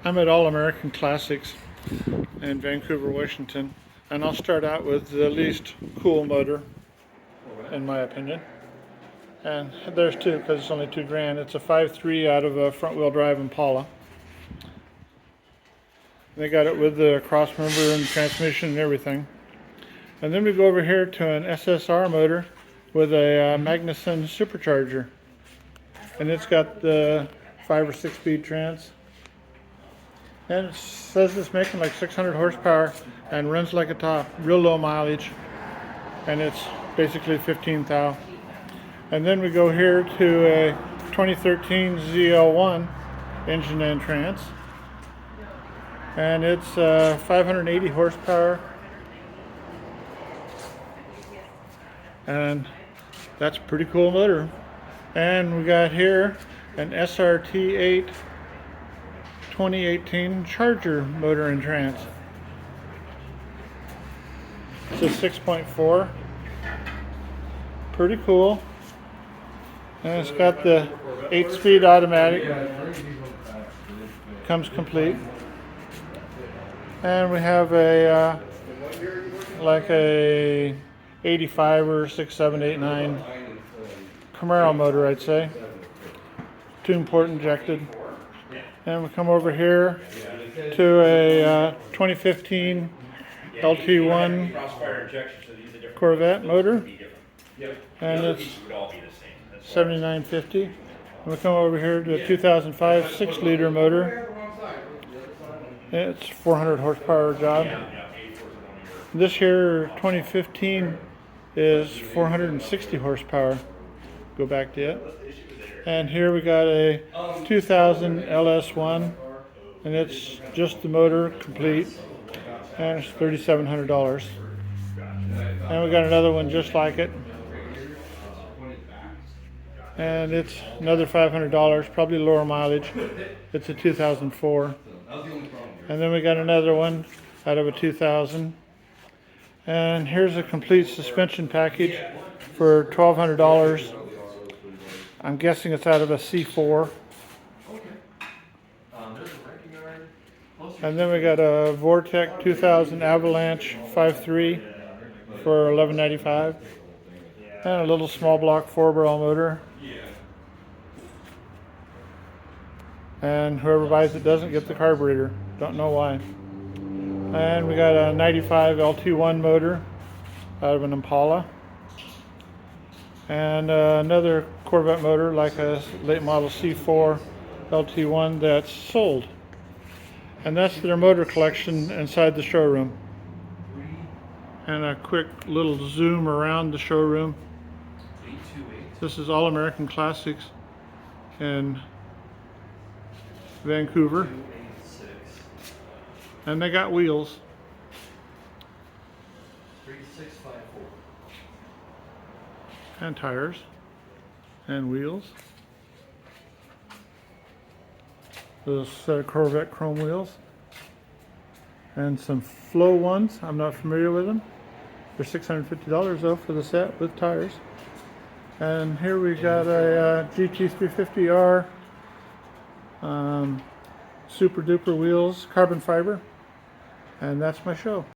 I'm at All American Classics in Vancouver, Washington, and I'll start out with the least cool motor, in my opinion. And there's two, because it's only $2,000. It's a 5.3 out of a front-wheel drive Impala. They got it with the cross member and transmission and everything. And then we go over here to an SSR motor with a Magnuson supercharger, and it's got the 5 or 6 speed trans. And it says it's making like 600 horsepower and runs like a top, real low mileage, and it's basically 15 thou. And then we go here to a 2013 ZL1 engine and trans, and it's 580 horsepower, and that's a pretty cool motor. And we got here an SRT8 2018 Charger motor and trans. It's a 6.4, pretty cool, and it's got the 8-speed automatic, comes complete. And we have a like a 85 or 6, 7, 8, 9 Camaro motor, I'd say. Tune port injected. And we come over here to a 2015 LT1 Corvette motor, and it's $79.50. And we come over here to a 2005 6-liter motor. It's 400 horsepower job. This here 2015 is 460 horsepower. Go back to it. And here we got a 2000 LS1, and it's just the motor complete, and it's $3,700. And we got another one just like it, and it's another $500, probably lower mileage. It's a 2004. And then we got another one out of a 2000. And here's a complete suspension package for $1,200. I'm guessing it's out of a C4. And then we got a Vortec 2000 Avalanche 5.3 for $1,195. And a little small block 4-barrel motor. And whoever buys it doesn't get the carburetor. Don't know why. And we got a 95 LT1 motor out of an Impala. And another Corvette motor, like a late model C4 LT1 that's sold. And that's their motor collection inside the showroom. And a quick little zoom around the showroom. This is All American Classics in Vancouver. And they got wheels. 3654. And tires. And wheels. Those set of Corvette chrome wheels. And some Flow ones. I'm not familiar with them. They're $650 though for the set with tires. And here we got a GT350R super duper wheels, carbon fiber. And that's my show.